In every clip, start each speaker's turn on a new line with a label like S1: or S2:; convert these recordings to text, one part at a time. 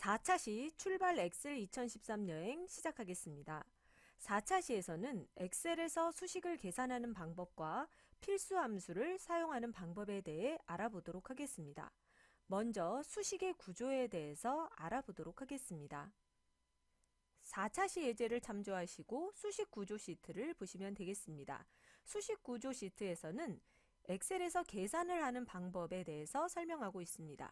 S1: 4차 시 출발 엑셀 2013 여행 시작하겠습니다. 4차 시에서는 엑셀에서 수식을 계산하는 방법과 필수 함수를 사용하는 방법에 대해 알아보도록 하겠습니다. 먼저 수식의 구조에 대해서 알아보도록 하겠습니다. 4차 시 예제를 참조하시고 수식 구조 시트를 보시면 되겠습니다. 수식 구조 시트에서는 엑셀에서 계산을 하는 방법에 대해서 설명하고 있습니다.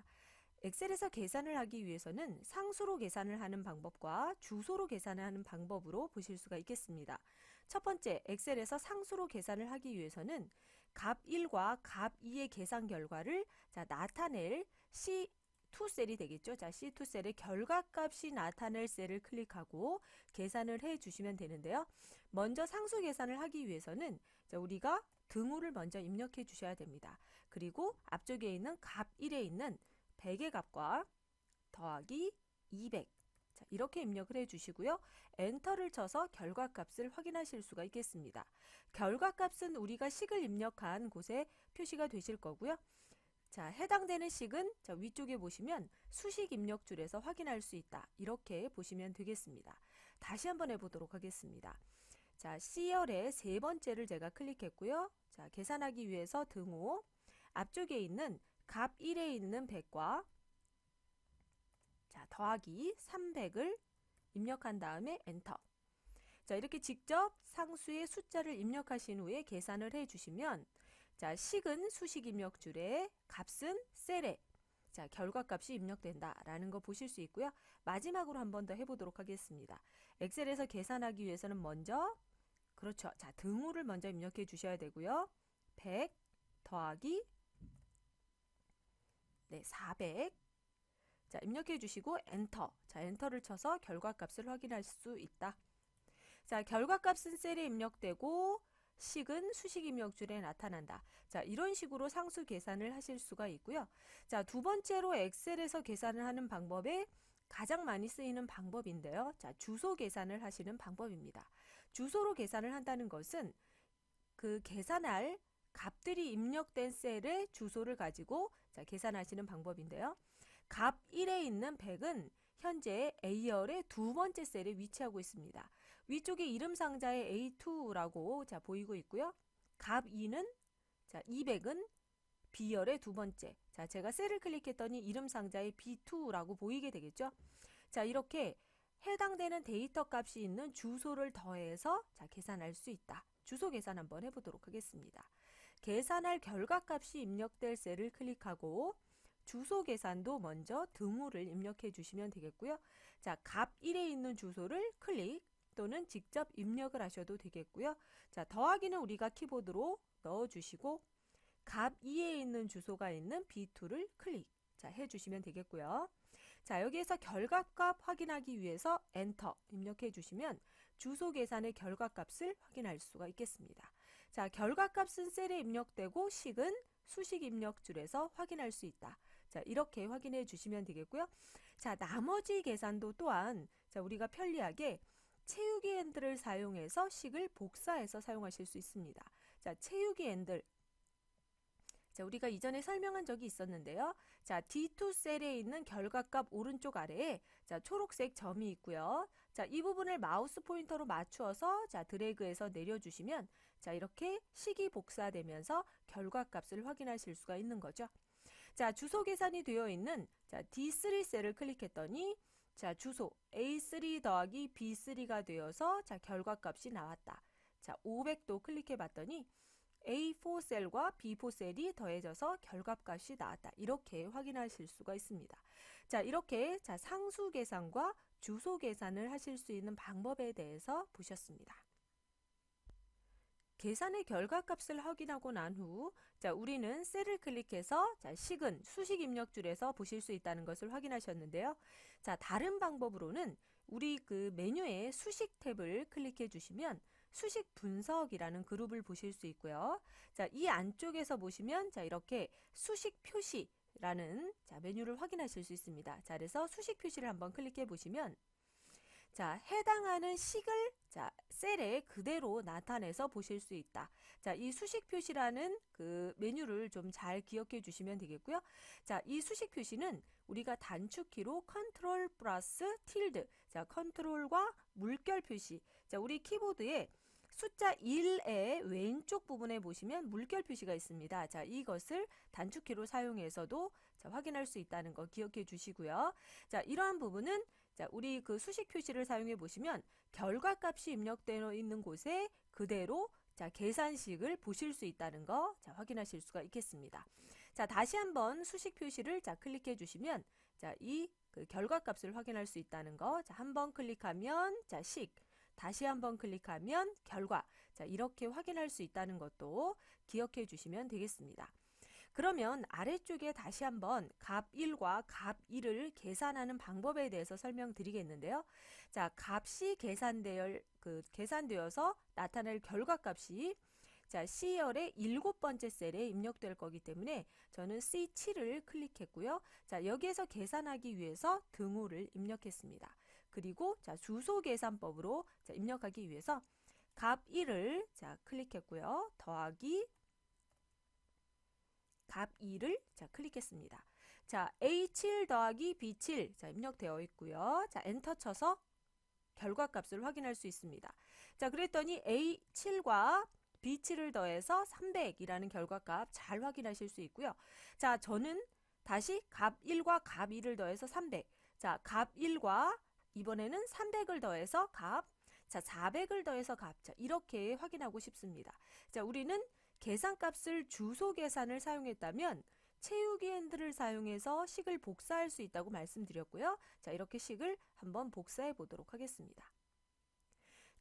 S1: 엑셀에서 계산을 하기 위해서는 상수로 계산을 하는 방법과 주소로 계산을 하는 방법으로 보실 수가 있겠습니다. 첫 번째, 엑셀에서 상수로 계산을 하기 위해서는 값 1과 값 2의 계산 결과를 나타낼 C2 셀이 되겠죠. C2 셀의 결과값이 나타낼 셀을 클릭하고 계산을 해 주시면 되는데요. 먼저 상수 계산을 하기 위해서는 우리가 등호를 먼저 입력해 주셔야 됩니다. 그리고 앞쪽에 있는 값 1에 있는 100의 값과 더하기 200. 자, 이렇게 입력을 해주시고요. 엔터를 쳐서 결과값을 확인하실 수가 있겠습니다. 결과값은 우리가 식을 입력한 곳에 표시가 되실 거고요. 자, 해당되는 식은 위쪽에 보시면 수식 입력줄에서 확인할 수 있다. 이렇게 보시면 되겠습니다. 다시 한번 해보도록 하겠습니다. 자, C열의 세 번째를 제가 클릭했고요. 자, 계산하기 위해서 등호 앞쪽에 있는 값 1에 있는 100과 더하기 300을 입력한 다음에 엔터. 자, 이렇게 직접 상수의 숫자를 입력하신 후에 계산을 해주시면 식은 수식 입력줄에 값은 셀에 결과값이 입력된다라는 거 보실 수 있고요. 마지막으로 한 번 더 해보도록 하겠습니다. 엑셀에서 계산하기 위해서는 먼저 등호를 먼저 입력해 주셔야 되고요. 100 더하기 400. 자, 입력해 주시고 엔터. 자, 엔터를 쳐서 결과값을 확인할 수 있다. 자, 결과값은 셀에 입력되고 식은 수식 입력줄에 나타난다. 자, 이런 식으로 상수 계산을 하실 수가 있고요. 자, 두 번째로 엑셀에서 계산을 하는 방법에 가장 많이 쓰이는 방법인데요. 자, 주소 계산을 하시는 방법입니다. 주소로 계산을 한다는 것은 그 계산할 값들이 입력된 셀의 주소를 가지고 계산하시는 방법인데요. 값 1에 있는 100은 현재 A열의 두 번째 셀에 위치하고 있습니다. 위쪽에 이름 상자에 A2라고 보이고 있고요. 값 2는 200은 B열의 두 번째. 자, 제가 셀을 클릭했더니 이름 상자에 B2라고 보이게 되겠죠. 자, 이렇게 해당되는 데이터 값이 있는 주소를 더해서 계산할 수 있다. 주소 계산 한번 해보도록 하겠습니다. 계산할 결과값이 입력될 셀을 클릭하고 주소 계산도 먼저 등호를 입력해 주시면 되겠고요. 자, 값 1에 있는 주소를 클릭 또는 직접 입력을 하셔도 되겠고요. 자, 더하기는 우리가 키보드로 넣어 주시고 값 2에 있는 주소가 있는 B2를 클릭 해주시면 되겠고요. 자, 여기에서 결과값 확인하기 위해서 엔터 입력해 주시면 주소 계산의 결과값을 확인할 수가 있겠습니다. 자, 결과값은 셀에 입력되고 식은 수식 입력줄에서 확인할 수 있다. 자, 이렇게 확인해 주시면 되겠고요. 자, 나머지 계산도 또한 우리가 편리하게 채우기 핸들을 사용해서 식을 복사해서 사용하실 수 있습니다. 자, 채우기 핸들. 자, 우리가 이전에 설명한 적이 있었는데요. 자, D2 셀에 있는 결과값 오른쪽 아래에 초록색 점이 있고요. 자, 이 부분을 마우스 포인터로 맞추어서 드래그해서 내려주시면 이렇게 식이 복사되면서 결과값을 확인하실 수가 있는 거죠. 자, 주소 계산이 되어 있는 D3 셀을 클릭했더니 주소 A3 더하기 B3가 되어서 결과값이 나왔다. 자, 500도 클릭해 봤더니 A4 셀과 B4 셀이 더해져서 결과값이 나왔다. 이렇게 확인하실 수가 있습니다. 자, 이렇게 상수 계산과 주소 계산을 하실 수 있는 방법에 대해서 보셨습니다. 계산의 결과값을 확인하고 난 후 우리는 셀을 클릭해서 식은 수식 입력줄에서 보실 수 있다는 것을 확인하셨는데요. 자, 다른 방법으로는 우리 그 메뉴에 수식 탭을 클릭해 주시면 수식 분석이라는 그룹을 보실 수 있고요. 자, 이 안쪽에서 보시면 이렇게 수식 표시라는 메뉴를 확인하실 수 있습니다. 자, 그래서 수식 표시를 한번 클릭해 보시면 해당하는 식을 셀에 그대로 나타내서 보실 수 있다. 자, 이 수식 표시라는 그 메뉴를 좀 잘 기억해 주시면 되겠고요. 자, 이 수식 표시는 우리가 단축키로 컨트롤 플러스 틸드, 자, 컨트롤과 물결 표시. 자, 우리 키보드에 숫자 1의 왼쪽 부분에 보시면 물결 표시가 있습니다. 자, 이것을 단축키로 사용해서도 자, 확인할 수 있다는 거 기억해 주시고요. 자, 이러한 부분은 자, 우리 그 수식 표시를 사용해 보시면 결과값이 입력되어 있는 곳에 그대로 자, 계산식을 보실 수 있다는 거 자, 확인하실 수가 있겠습니다. 자, 다시 한번 수식 표시를 자, 클릭해 주시면 자, 이 그 결과값을 확인할 수 있다는 거. 자, 한번 클릭하면 자, 식, 다시 한번 클릭하면 결과. 자, 이렇게 확인할 수 있다는 것도 기억해 주시면 되겠습니다. 그러면 아래쪽에 다시 한번 값 1과 값 2를 계산하는 방법에 대해서 설명드리겠는데요. 자, 값이 계산되어서 나타날 결과값이 자, C열의 7번째 셀에 입력될 거기 때문에 저는 C7을 클릭했고요. 자, 여기에서 계산하기 위해서 등호를 입력했습니다. 그리고 자, 주소 계산법으로 자, 입력하기 위해서 값 1을 자, 클릭했고요. 더하기 값 2를 자, 클릭했습니다. 자, A7 더하기 B7 자, 입력되어 있고요. 자, 엔터 쳐서 결과값을 확인할 수 있습니다. 자, 그랬더니 A7과 B7을 더해서 300이라는 결과값 잘 확인하실 수 있고요. 자, 저는 다시 값 1과 값 2를 더해서 300. 자, 값 1과 이번에는 300을 더해서 값, 자, 400을 더해서 값. 자, 이렇게 확인하고 싶습니다. 자, 우리는 계산값을 주소 계산을 사용했다면 채우기 핸들을 사용해서 식을 복사할 수 있다고 말씀드렸고요. 자, 이렇게 식을 한번 복사해 보도록 하겠습니다.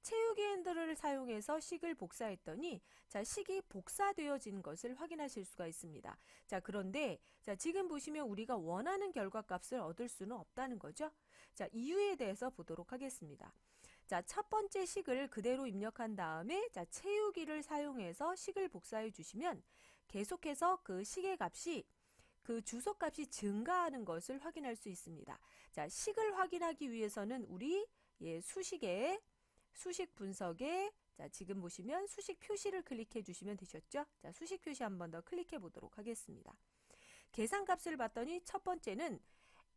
S1: 채우기 핸들을 사용해서 식을 복사했더니 자, 식이 복사되어진 것을 확인하실 수가 있습니다. 자, 그런데 자, 지금 보시면 우리가 원하는 결과값을 얻을 수는 없다는 거죠. 자, 이유에 대해서 보도록 하겠습니다. 자, 첫 번째 식을 그대로 입력한 다음에 자, 채우기를 사용해서 식을 복사해 주시면 계속해서 그 식의 값이 그 주소 값이 증가하는 것을 확인할 수 있습니다. 자, 식을 확인하기 위해서는 우리 수식 분석에 자, 지금 보시면 수식 표시를 클릭해 주시면 되셨죠? 자, 수식 표시 한 번 더 클릭해 보도록 하겠습니다. 계산값을 봤더니 첫 번째는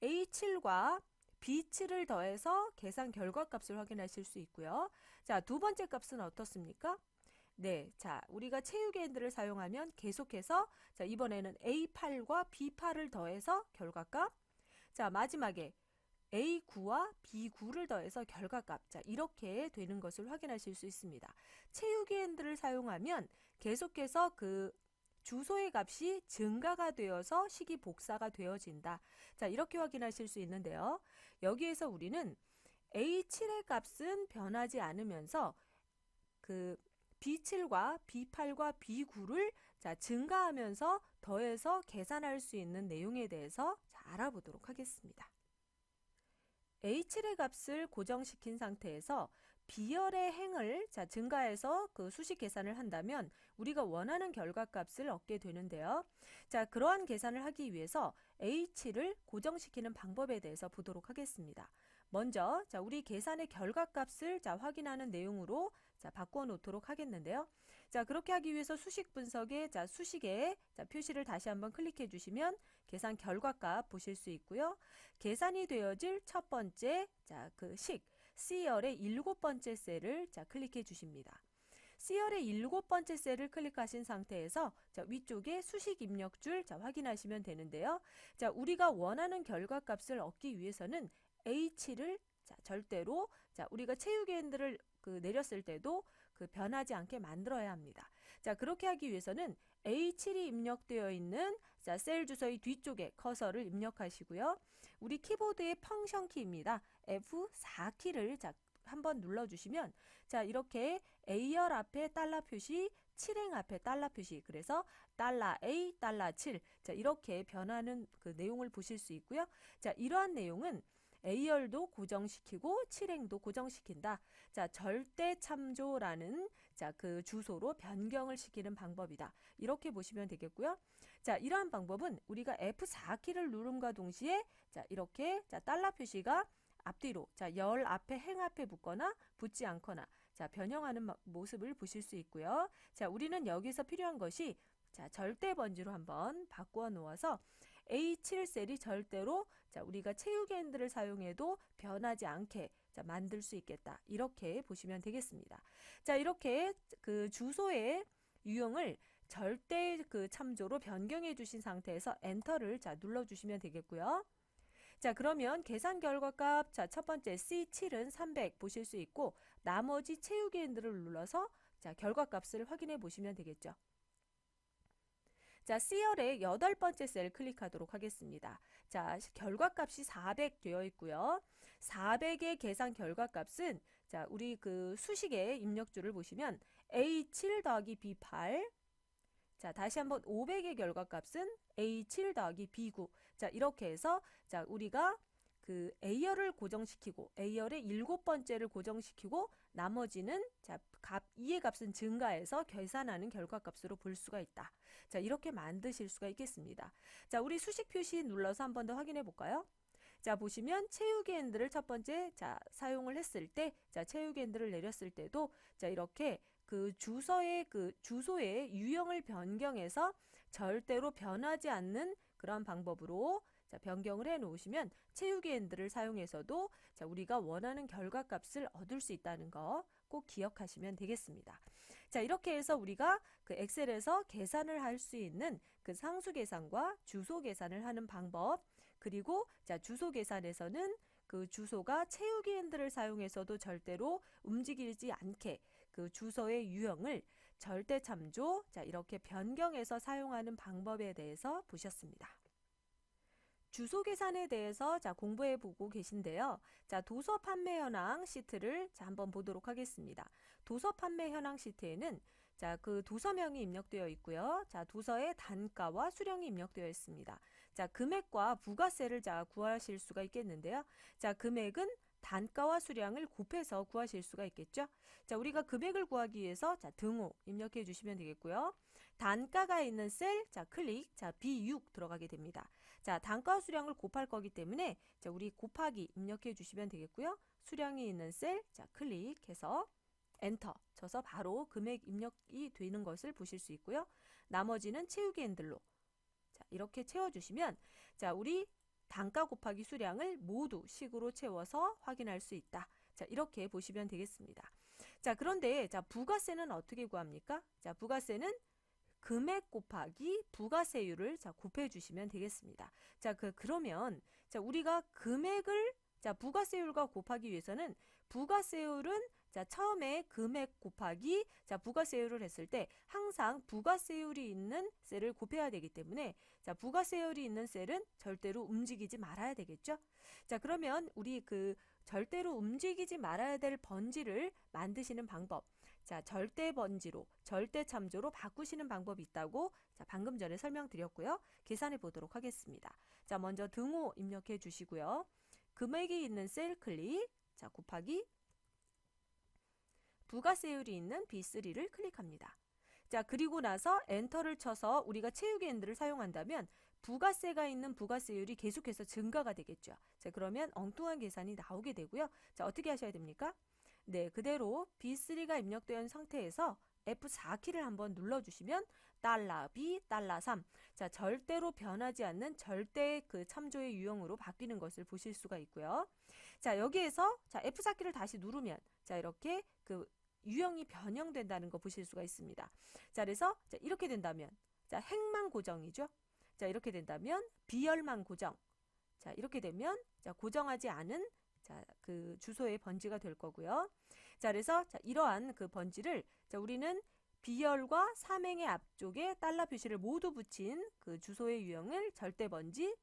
S1: A7과 B7을 더해서 계산 결과값을 확인하실 수 있고요. 자, 두 번째 값은 어떻습니까? 네, 자, 우리가 채우기 핸들을 사용하면 계속해서 자, 이번에는 A8과 B8을 더해서 결과값. 자, 마지막에 A9와 B9를 더해서 결과값. 자, 이렇게 되는 것을 확인하실 수 있습니다. 채우기 핸들을 사용하면 계속해서 그 주소의 값이 증가가 되어서 식이 복사가 되어진다. 자, 이렇게 확인하실 수 있는데요. 여기에서 우리는 A7의 값은 변하지 않으면서 그 B7과 B8과 B9를 자, 증가하면서 더해서 계산할 수 있는 내용에 대해서 자, 알아보도록 하겠습니다. A7의 값을 고정시킨 상태에서 B열의 행을 자, 증가해서 그 수식 계산을 한다면 우리가 원하는 결과값을 얻게 되는데요. 자, 그러한 계산을 하기 위해서 H7을 고정시키는 방법에 대해서 보도록 하겠습니다. 먼저 자, 우리 계산의 결과값을 자, 확인하는 내용으로 자, 바꿔 놓도록 하겠는데요. 자, 그렇게 하기 위해서 수식 분석에 자, 수식에 자, 표시를 다시 한번 클릭해 주시면 계산 결과값 보실 수 있고요. 계산이 되어질 첫 번째 자, 그 C열의 7번째 셀을 자, 클릭해 주십니다. C열의 7번째 셀을 클릭하신 상태에서 자, 위쪽에 수식 입력줄 자, 확인하시면 되는데요. 자, 우리가 원하는 결과값을 얻기 위해서는 H7을 자, 절대로 자, 우리가 채우기 핸들을 그 내렸을 때도 그 변하지 않게 만들어야 합니다. 자, 그렇게 하기 위해서는 A7이 입력되어 있는 자, 셀 주소의 뒤쪽에 커서를 입력하시고요. 우리 키보드의 펑션 키입니다. F4키를 자, 한번 눌러주시면 자, 이렇게 A열 앞에 달러 표시, 7행 앞에 달러 표시, 그래서 $A, $7 자, 이렇게 변하는 그 내용을 보실 수 있고요. 자, 이러한 내용은 A열도 고정시키고 7행도 고정시킨다. 자, 절대 참조라는 자, 그 주소로 변경을 시키는 방법이다. 이렇게 보시면 되겠고요. 자, 이러한 방법은 우리가 F4키를 누름과 동시에 자, 이렇게 자, 달러 표시가 앞뒤로 자, 열 앞에 행 앞에 붙거나 붙지 않거나 자, 변형하는 모습을 보실 수 있고요. 자, 우리는 여기서 필요한 것이 자, 절대 번지로 한번 바꾸어 놓아서 A7 셀이 절대로 자, 우리가 채우기 핸들을 사용해도 변하지 않게 자, 만들 수 있겠다. 이렇게 보시면 되겠습니다. 자, 이렇게 그 주소의 유형을 절대 그 참조로 변경해 주신 상태에서 엔터를 자, 눌러 주시면 되겠고요. 자, 그러면 계산 결과값 자, 첫 번째 C7은 300 보실 수 있고 나머지 채우기 핸들을 눌러서 자, 결과값을 확인해 보시면 되겠죠. 자, C열의 8번째 셀 클릭하도록 하겠습니다. 자, 결과값이 400 되어 있고요. 400의 계산 결과값은 자, 우리 그 수식의 입력줄을 보시면 A7 더하기 B8. 자, 다시 한번 500의 결과값은 A7 더하기 B9. 자, 이렇게 해서 자, 우리가 그 A열을 고정시키고 A열의 7번째를 고정시키고 나머지는 자, 2의 값은 증가해서 계산하는 결과값으로 볼 수가 있다. 자, 이렇게 만드실 수가 있겠습니다. 자, 우리 수식 표시 눌러서 한 번 더 확인해 볼까요? 자, 보시면 채우기 핸들을 첫 번째 자, 사용을 했을 때 자, 채우기 핸들을 내렸을 때도 자, 이렇게 그 주소의 유형을 변경해서 절대로 변하지 않는 그런 방법으로 자, 변경을 해 놓으시면 채우기 핸들을 사용해서도 자, 우리가 원하는 결과값을 얻을 수 있다는 거 꼭 기억하시면 되겠습니다. 자, 이렇게 해서 우리가 그 엑셀에서 계산을 할 수 있는 그 상수 계산과 주소 계산을 하는 방법, 그리고 자, 주소 계산에서는 그 주소가 채우기 핸들을 사용해서도 절대로 움직이지 않게 그 주소의 유형을 절대 참조 자, 이렇게 변경해서 사용하는 방법에 대해서 보셨습니다. 주소 계산에 대해서 자, 공부해 보고 계신데요. 자, 도서 판매 현황 시트를 자, 한번 보도록 하겠습니다. 도서 판매 현황 시트에는 자, 그 도서명이 입력되어 있고요. 자, 도서의 단가와 수량이 입력되어 있습니다. 자, 금액과 부가세를 자, 구하실 수가 있겠는데요. 자, 금액은 단가와 수량을 곱해서 구하실 수가 있겠죠. 자, 우리가 금액을 구하기 위해서 자, 등호 입력해 주시면 되겠고요. 단가가 있는 셀, 자, 클릭, 자, B6 들어가게 됩니다. 자, 단가와 수량을 곱할 거기 때문에 자, 우리 곱하기 입력해 주시면 되겠고요. 수량이 있는 셀, 자, 클릭해서 엔터 쳐서 바로 금액 입력이 되는 것을 보실 수 있고요. 나머지는 채우기 핸들로 자, 이렇게 채워주시면 자, 우리 단가 곱하기 수량을 모두 식으로 채워서 확인할 수 있다. 자, 이렇게 보시면 되겠습니다. 자, 그런데 자, 부가세는 어떻게 구합니까? 자, 부가세는 금액 곱하기 부가세율을 자, 곱해 주시면 되겠습니다. 자, 그러면 자, 우리가 금액을 자, 부가세율과 곱하기 위해서는 부가세율은 자, 처음에 금액 곱하기 자, 부가세율을 했을 때 항상 부가세율이 있는 셀을 곱해야 되기 때문에 자, 부가세율이 있는 셀은 절대로 움직이지 말아야 되겠죠? 자, 그러면 우리 그 절대로 움직이지 말아야 될 번지를 만드시는 방법. 자, 절대 번지로, 절대 참조로 바꾸시는 방법이 있다고 자, 방금 전에 설명드렸고요. 계산해 보도록 하겠습니다. 자, 먼저 등호 입력해 주시고요. 금액이 있는 셀 클릭, 자, 곱하기 부가세율이 있는 B3를 클릭합니다. 자, 그리고 나서 엔터를 쳐서 우리가 채우기 핸들을 사용한다면 부가세가 있는 부가세율이 계속해서 증가가 되겠죠. 자, 그러면 엉뚱한 계산이 나오게 되고요. 자, 어떻게 하셔야 됩니까? 네, 그대로 B3가 입력된 상태에서 F4키를 한번 눌러주시면 $B, $3. 자, 절대로 변하지 않는 절대 그 참조의 유형으로 바뀌는 것을 보실 수가 있고요. 자, 여기에서 자, F4키를 다시 누르면 자, 이렇게 그 유형이 변형된다는 거 보실 수가 있습니다. 자, 그래서 자, 이렇게 된다면 자, 행만 고정이죠. 자, 이렇게 된다면 비열만 고정. 자, 이렇게 되면 자, 고정하지 않은 자, 그 주소의 번지가 될 거고요. 자, 그래서 자, 이러한 그 번지를 자, 우리는 비열과 삼행의 앞쪽에 달러 표시를 모두 붙인 그 주소의 유형을 절대 번지.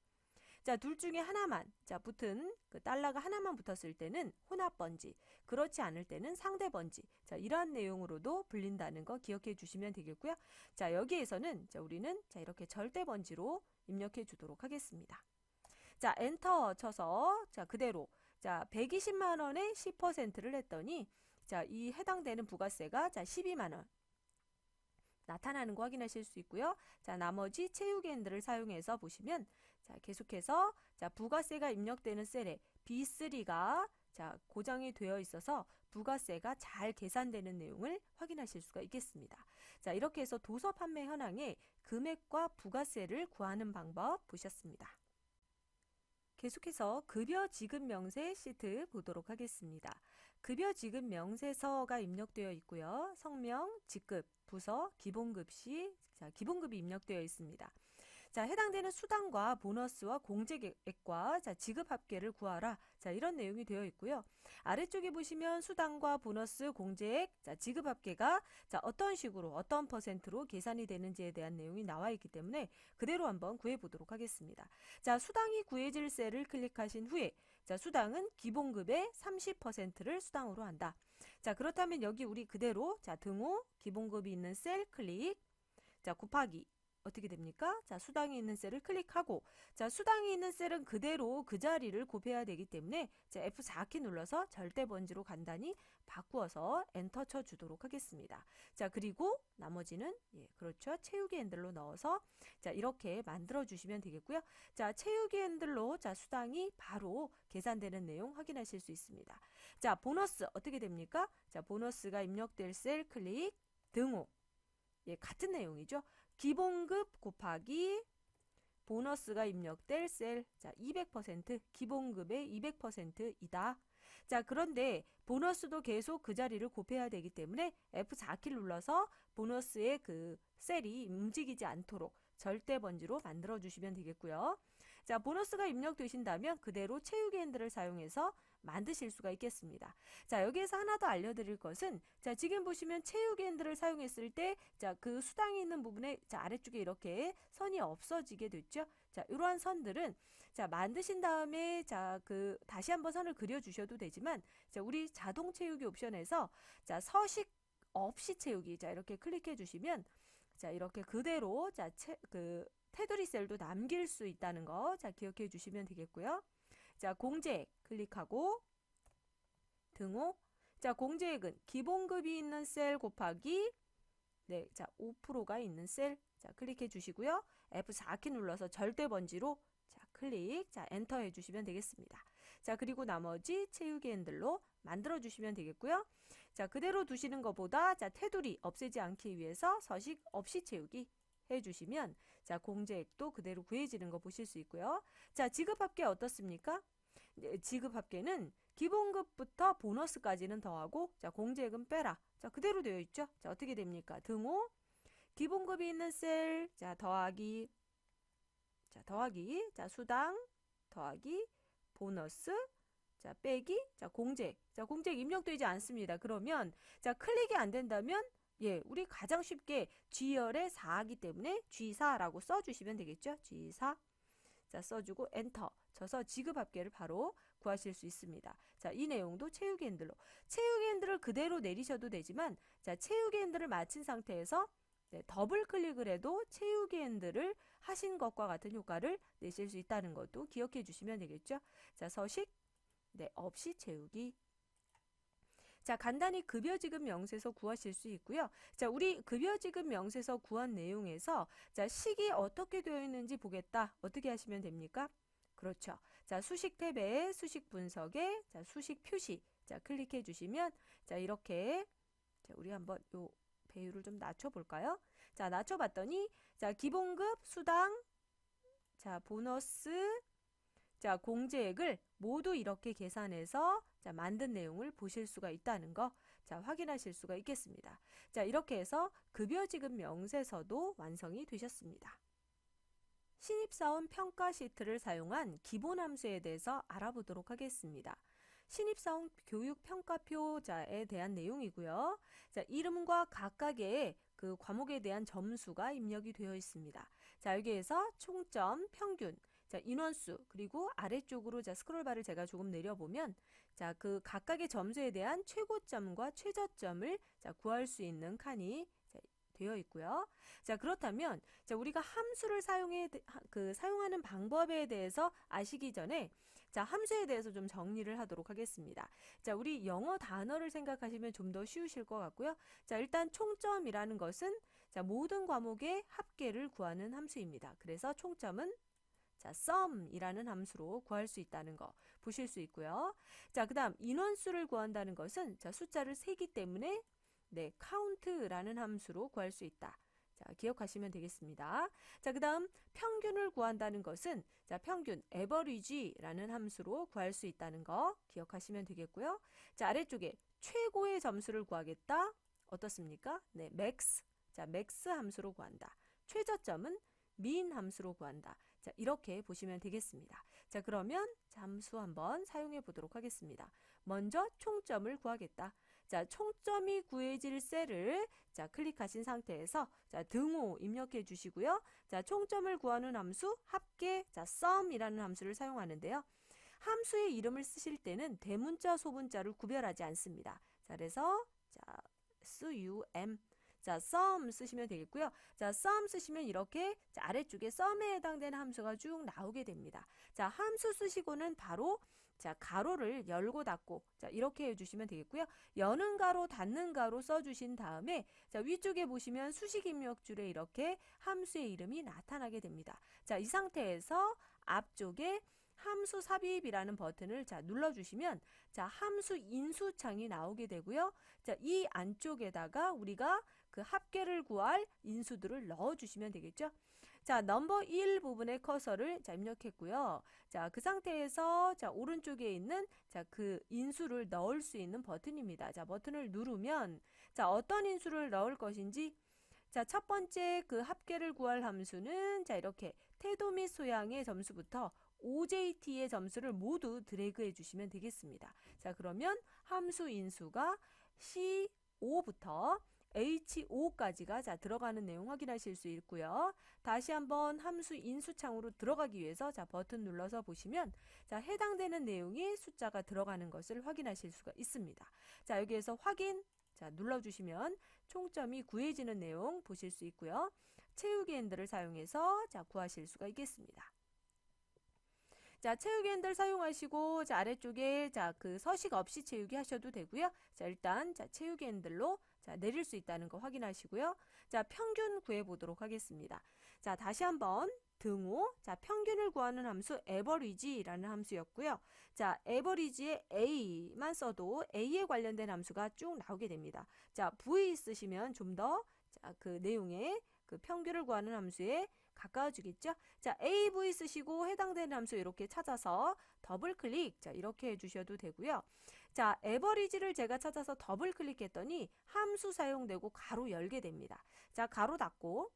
S1: 자, 둘 중에 하나만 자, 붙은 그 달러가 하나만 붙었을 때는 혼합 번지. 그렇지 않을 때는 상대 번지. 자, 이러한 내용으로도 불린다는 거 기억해 주시면 되겠고요. 자, 여기에서는 자, 우리는 자, 이렇게 절대 번지로 입력해 주도록 하겠습니다. 자, 엔터 쳐서 자, 그대로 자, 120만 원에 10%를 했더니 자, 이 해당되는 부가세가 자, 12만 원 나타나는 거 확인하실 수 있고요. 자, 나머지 채우기 핸들을 사용해서 보시면 자, 계속해서 자, 부가세가 입력되는 셀에 B3가 자, 고정이 되어 있어서 부가세가 잘 계산되는 내용을 확인하실 수가 있겠습니다. 자, 이렇게 해서 도서 판매 현황에 금액과 부가세를 구하는 방법 보셨습니다. 계속해서 급여 지급 명세 시트 보도록 하겠습니다. 급여 지급 명세서가 입력되어 있고요. 성명, 직급, 부서, 기본급시, 자, 기본급이 입력되어 있습니다. 자, 해당되는 수당과 보너스와 공제액과 자, 지급 합계를 구하라. 자, 이런 내용이 되어 있고요. 아래쪽에 보시면 수당과 보너스, 공제액, 자, 지급 합계가 자, 어떤 식으로 어떤 퍼센트로 계산이 되는지에 대한 내용이 나와 있기 때문에 그대로 한번 구해 보도록 하겠습니다. 자, 수당이 구해질 셀을 클릭하신 후에 자, 수당은 기본급의 30%를 수당으로 한다. 자, 그렇다면 여기 우리 그대로 자, 등호 기본급이 있는 셀 클릭, 자, 곱하기 어떻게 됩니까? 자, 수당이 있는 셀을 클릭하고 자, 수당이 있는 셀은 그대로 그 자리를 곱해야 되기 때문에 자, F4키 눌러서 절대 번지로 간단히 바꾸어서 엔터 쳐 주도록 하겠습니다. 자, 그리고 나머지는 그렇죠. 채우기 핸들로 넣어서 자, 이렇게 만들어 주시면 되겠고요. 자, 채우기 핸들로 자, 수당이 바로 계산되는 내용 확인하실 수 있습니다. 자, 보너스 어떻게 됩니까? 자, 보너스가 입력될 셀 클릭, 등호 같은 내용이죠. 기본급 곱하기 보너스가 입력될 셀, 자, 200%, 기본급의 200%이다. 자, 그런데 보너스도 계속 그 자리를 곱해야 되기 때문에 F4키를 눌러서 보너스의 그 셀이 움직이지 않도록 절대 번지로 만들어 주시면 되겠고요. 자, 보너스가 입력되신다면 그대로 채우기 핸들을 사용해서 만드실 수가 있겠습니다. 자, 여기에서 하나 더 알려드릴 것은 자, 지금 보시면 채우기 핸들을 사용했을 때 자, 그 수당이 있는 부분에 자, 아래쪽에 이렇게 선이 없어지게 됐죠. 자, 이러한 선들은 자, 만드신 다음에 자, 그 다시 한번 선을 그려 주셔도 되지만 자, 우리 자동 채우기 옵션에서 자, 서식 없이 채우기 자, 이렇게 클릭해 주시면 자, 이렇게 그대로 자, 그 테두리 셀도 남길 수 있다는 거 자, 기억해 주시면 되겠고요. 자, 공제액 클릭하고 등호. 자, 공제액은 기본급이 있는 셀 곱하기 자, 5%가 있는 셀. 자, 클릭해 주시고요. F4키 눌러서 절대 번지로 자, 클릭. 자, 엔터 해 주시면 되겠습니다. 자, 그리고 나머지 채우기 핸들로 만들어 주시면 되겠고요. 자, 그대로 두시는 것보다 자, 테두리 없애지 않기 위해서 서식 없이 채우기 해 주시면 자, 공제액도 그대로 구해지는 거 보실 수 있고요. 자, 지급합계 어떻습니까? 지급합계는 기본급부터 보너스까지는 더하고 자, 공제액은 빼라. 자, 그대로 되어 있죠. 자, 어떻게 됩니까? 등호 기본급이 있는 셀 자, 더하기 자, 수당 더하기 보너스 자, 빼기 자, 공제액. 자, 공제액 입력되지 않습니다. 그러면 자, 클릭이 안 된다면 우리 가장 쉽게 G열의 4이기 때문에 G4라고 써주시면 되겠죠. G4 자, 써주고 엔터 쳐서 지급합계를 바로 구하실 수 있습니다. 자, 이 내용도 채우기 핸들로 채우기 핸들을 그대로 내리셔도 되지만 자, 채우기 핸들을 마친 상태에서 더블 클릭을 해도 채우기 핸들을 하신 것과 같은 효과를 내실 수 있다는 것도 기억해 주시면 되겠죠. 자, 서식 없이 채우기. 자, 간단히 급여지급 명세서 구하실 수 있고요. 자, 우리 급여지급 명세서 구한 내용에서 자, 식이 어떻게 되어 있는지 보겠다. 어떻게 하시면 됩니까? 그렇죠. 자, 수식 탭에 수식 분석에 자, 수식 표시. 자, 클릭해 주시면 자, 이렇게 자, 우리 한번 요 배율을 좀 낮춰 볼까요? 자, 낮춰 봤더니 자, 기본급, 수당, 자, 보너스, 자, 공제액을 모두 이렇게 계산해서 자, 만든 내용을 보실 수가 있다는 거 자, 확인하실 수가 있겠습니다. 자, 이렇게 해서 급여지급 명세서도 완성이 되셨습니다. 신입사원 평가 시트를 사용한 기본 함수에 대해서 알아보도록 하겠습니다. 신입사원 교육평가표자에 대한 내용이고요. 자, 이름과 각각의 그 과목에 대한 점수가 입력이 되어 있습니다. 자, 여기에서 총점, 평균, 자, 인원수, 그리고 아래쪽으로 자, 스크롤바를 제가 조금 내려보면 자, 그 각각의 점수에 대한 최고점과 최저점을 자, 구할 수 있는 칸이 자, 되어 있고요. 자, 그렇다면 자, 우리가 함수를 사용하는 방법에 대해서 아시기 전에 자, 함수에 대해서 좀 정리를 하도록 하겠습니다. 자, 우리 영어 단어를 생각하시면 좀 더 쉬우실 것 같고요. 자, 일단 총점이라는 것은 자, 모든 과목의 합계를 구하는 함수입니다. 그래서 총점은 자, sum이라는 함수로 구할 수 있다는 거. 보실 수 있고요. 자, 그 다음 인원수를 구한다는 것은 자, 숫자를 세기 때문에 네, count라는 함수로 구할 수 있다. 자, 기억하시면 되겠습니다. 자, 그 다음 평균을 구한다는 것은 자, 평균 average라는 함수로 구할 수 있다는 거 기억하시면 되겠고요. 자, 아래쪽에 최고의 점수를 구하겠다. 어떻습니까? 네, max. 자, max 함수로 구한다. 최저점은 min 함수로 구한다. 자, 이렇게 보시면 되겠습니다. 자, 그러면 함수 한번 사용해 보도록 하겠습니다. 먼저 총점을 구하겠다. 자, 총점이 구해질 셀을 자, 클릭하신 상태에서 자, 등호 입력해 주시고요. 자, 총점을 구하는 함수 합계 자, sum이라는 함수를 사용하는데요. 함수의 이름을 쓰실 때는 대문자 소문자를 구별하지 않습니다. 자, 그래서 자, sum 자, sum 쓰시면 되겠고요. 자, sum 쓰시면 이렇게 자, 아래쪽에 sum에 해당되는 함수가 쭉 나오게 됩니다. 자, 함수 쓰시고는 바로 자, 가로를 열고 닫고 자, 이렇게 해주시면 되겠고요. 여는 가로 닫는 가로 써주신 다음에 자, 위쪽에 보시면 수식 입력줄에 이렇게 함수의 이름이 나타나게 됩니다. 자, 이 상태에서 앞쪽에 함수 삽입이라는 버튼을 자, 눌러주시면 자, 함수 인수 창이 나오게 되고요. 자, 이 안쪽에다가 우리가 그 합계를 구할 인수들을 넣어주시면 되겠죠. 자, 넘버 1 부분에 커서를 자, 입력했고요. 자, 그 상태에서 자, 오른쪽에 있는 자, 그 인수를 넣을 수 있는 버튼입니다. 자, 버튼을 누르면 자, 어떤 인수를 넣을 것인지 자, 첫 번째 그 합계를 구할 함수는 자, 이렇게 태도 및 소양의 점수부터 OJT의 점수를 모두 드래그 해주시면 되겠습니다. 자, 그러면 함수 인수가 C5부터 H5까지가 자, 들어가는 내용 확인하실 수 있고요. 다시 한번 함수 인수 창으로 들어가기 위해서 자, 버튼 눌러서 보시면 자, 해당되는 내용이 숫자가 들어가는 것을 확인하실 수가 있습니다. 자, 여기에서 확인 자, 눌러주시면 총점이 구해지는 내용 보실 수 있고요. 채우기 핸들을 사용해서 자, 구하실 수가 있겠습니다. 자, 채우기 핸들 사용하시고 자, 아래쪽에 자, 그 서식 없이 채우기 하셔도 되고요. 자, 일단 자, 채우기 핸들로 자, 내릴 수 있다는 거 확인하시고요. 자, 평균 구해 보도록 하겠습니다. 자, 다시 한번 등호 자, 평균을 구하는 함수 average라는 함수였고요. 자, average에 a만 써도 a에 관련된 함수가 쭉 나오게 됩니다. 자, v 쓰시면 좀 더 자, 그 내용에 그 평균을 구하는 함수에 가까워지겠죠? 자, AV 쓰시고 해당되는 함수 이렇게 찾아서 더블 클릭 자, 이렇게 해주셔도 되고요. 자, 에버리지를 제가 찾아서 더블 클릭했더니 함수 사용되고 가로 열게 됩니다. 자, 가로 닫고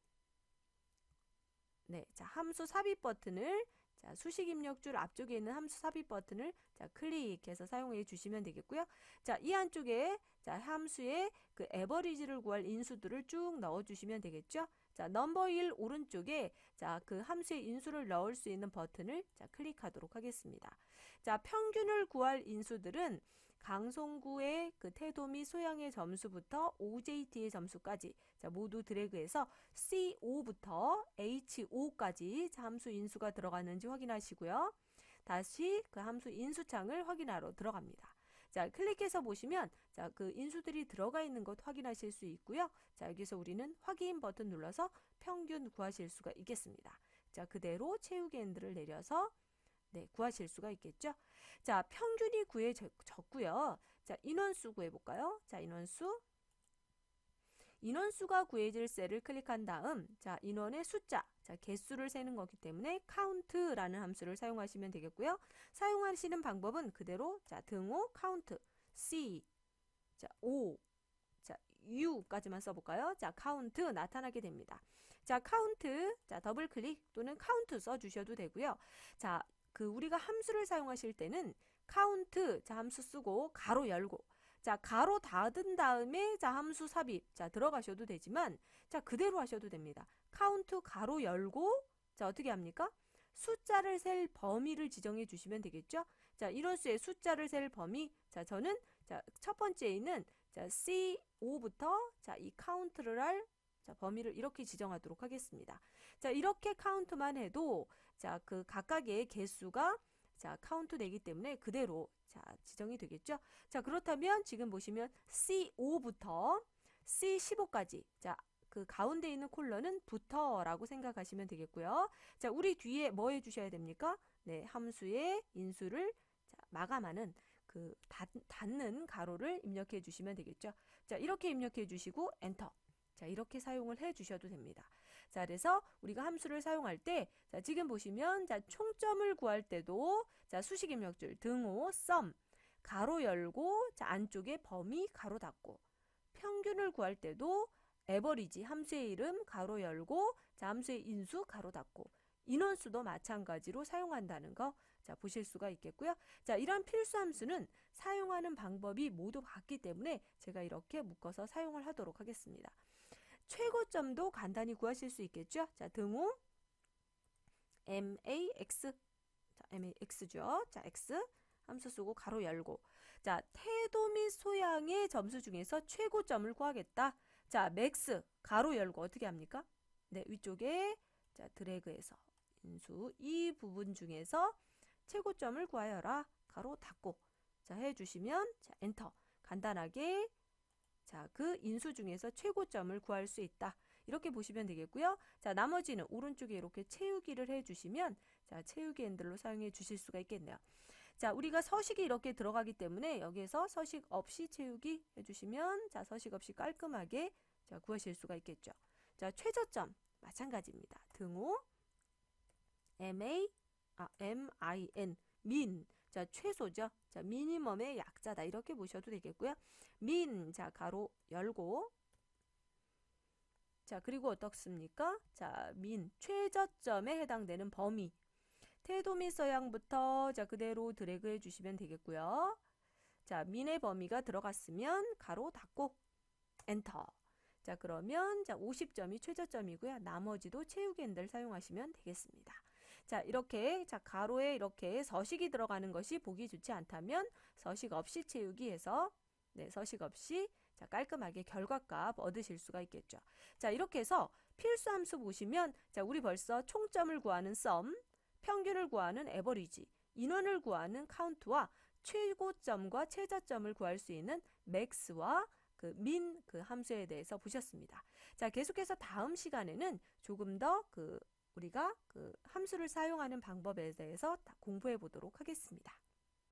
S1: 네, 자, 함수 삽입 버튼을 자, 수식 입력줄 앞쪽에 있는 함수 삽입 버튼을 자, 클릭해서 사용해 주시면 되겠고요. 자, 이 안쪽에 자, 함수의 그 에버리지를 구할 인수들을 쭉 넣어 주시면 되겠죠? 자, 넘버 1 오른쪽에 자, 그 함수의 인수를 넣을 수 있는 버튼을 자, 클릭하도록 하겠습니다. 자, 평균을 구할 인수들은 강송구의 그 태도 및 소양의 점수부터 OJT의 점수까지 자, 모두 드래그해서 C5부터 H5까지 함수 인수가 들어가는지 확인하시고요. 다시 그 함수 인수창을 확인하러 들어갑니다. 자, 클릭해서 보시면 자, 그 인수들이 들어가 있는 것 확인하실 수 있고요. 자, 여기서 우리는 확인 버튼 눌러서 평균 구하실 수가 있겠습니다. 자, 그대로 채우기 핸들을 내려서 네, 구하실 수가 있겠죠. 자, 평균이 구해졌고요. 자, 인원수 구해볼까요? 자, 인원수가 구해질 셀을 클릭한 다음 자, 인원의 숫자, 자, 개수를 세는 거기 때문에 count라는 함수를 사용하시면 되겠고요. 사용하시는 방법은 그대로 자, 등호 count C 자, O 자, U까지만 써볼까요? 자, count 나타나게 됩니다. 자, count 자, 더블 클릭 또는 count 써주셔도 되고요. 자, 그 우리가 함수를 사용하실 때는 count 자, 함수 쓰고 가로 열고 자, 가로 닫은 다음에 자, 함수 삽입 자, 들어가셔도 되지만 자, 그대로 하셔도 됩니다. count 가로 열고 자, 어떻게 합니까? 숫자를 셀 범위를 지정해 주시면 되겠죠? 자, 인원수의 숫자를 셀 범위 자, 저는 자, 첫 번째에 있는 자, C5부터 자, 이 카운트를 할 자, 범위를 이렇게 지정하도록 하겠습니다. 자, 이렇게 카운트만 해도 자, 그 각각의 개수가 자, 카운트 되기 때문에 그대로 자, 지정이 되겠죠? 자, 그렇다면 지금 보시면 C5부터 C15까지 자, 그 가운데 있는 콜런은 부터라고 생각하시면 되겠고요. 자, 우리 뒤에 뭐 해주셔야 됩니까? 네, 함수의 인수를 자, 마감하는 그 닫는 가로를 입력해 주시면 되겠죠. 자, 이렇게 입력해 주시고 엔터. 자, 이렇게 사용을 해 주셔도 됩니다. 자, 그래서 우리가 함수를 사용할 때, 자, 지금 보시면, 자, 총점을 구할 때도, 자, 수식 입력줄, 등호, 썸, 가로 열고, 자, 안쪽에 범위, 가로 닫고, 평균을 구할 때도, 에버리지, 함수의 이름, 가로 열고, 자, 함수의 인수, 가로 닫고, 인원수도 마찬가지로 사용한다는 거, 자, 보실 수가 있겠고요. 자, 이런 필수 함수는 사용하는 방법이 모두 같기 때문에 제가 이렇게 묶어서 사용을 하도록 하겠습니다. 최고점도 간단히 구하실 수 있겠죠. 자, 등호 max. 자, max죠. 자, x 함수 쓰고 가로 열고. 자, 태도 및 소양의 점수 중에서 최고점을 구하겠다. 자, max 가로 열고 어떻게 합니까? 네, 위쪽에 자, 드래그해서 인수 이 부분 중에서 최고점을 구하여라. 가로 닫고. 자, 해 주시면 자, 엔터. 간단하게 자, 그 인수 중에서 최고점을 구할 수 있다. 이렇게 보시면 되겠고요. 자, 나머지는 오른쪽에 이렇게 채우기를 해주시면 자, 채우기 핸들로 사용해 주실 수가 있겠네요. 자, 우리가 서식이 이렇게 들어가기 때문에 여기에서 서식 없이 채우기 해주시면 자, 서식 없이 깔끔하게 자, 구하실 수가 있겠죠. 자, 최저점 마찬가지입니다. 등호 min 민. 자, 최소죠. 자, 미니멈의 약자다. 이렇게 보셔도 되겠고요. 민, 자, 가로 열고. 자, 그리고 어떻습니까? 자, 민, 최저점에 해당되는 범위. 태도 및 서양부터 자, 그대로 드래그 해주시면 되겠고요. 자, 민의 범위가 들어갔으면 가로 닫고 엔터. 자, 그러면 자, 50점이 최저점이고요. 나머지도 채우기 핸들 사용하시면 되겠습니다. 자, 이렇게 자, 가로에 이렇게 서식이 들어가는 것이 보기 좋지 않다면 서식 없이 채우기 해서 네, 서식 없이 자, 깔끔하게 결과값 얻으실 수가 있겠죠. 자, 이렇게 해서 필수 함수 보시면 자, 우리 벌써 총점을 구하는 썸, 평균을 구하는 에버리지, 인원을 구하는 카운트와 최고점과 최저점을 구할 수 있는 맥스와 그 민 그 함수에 대해서 보셨습니다. 자, 계속해서 다음 시간에는 조금 더 우리가 함수를 사용하는 방법에 대해서 공부해 보도록 하겠습니다.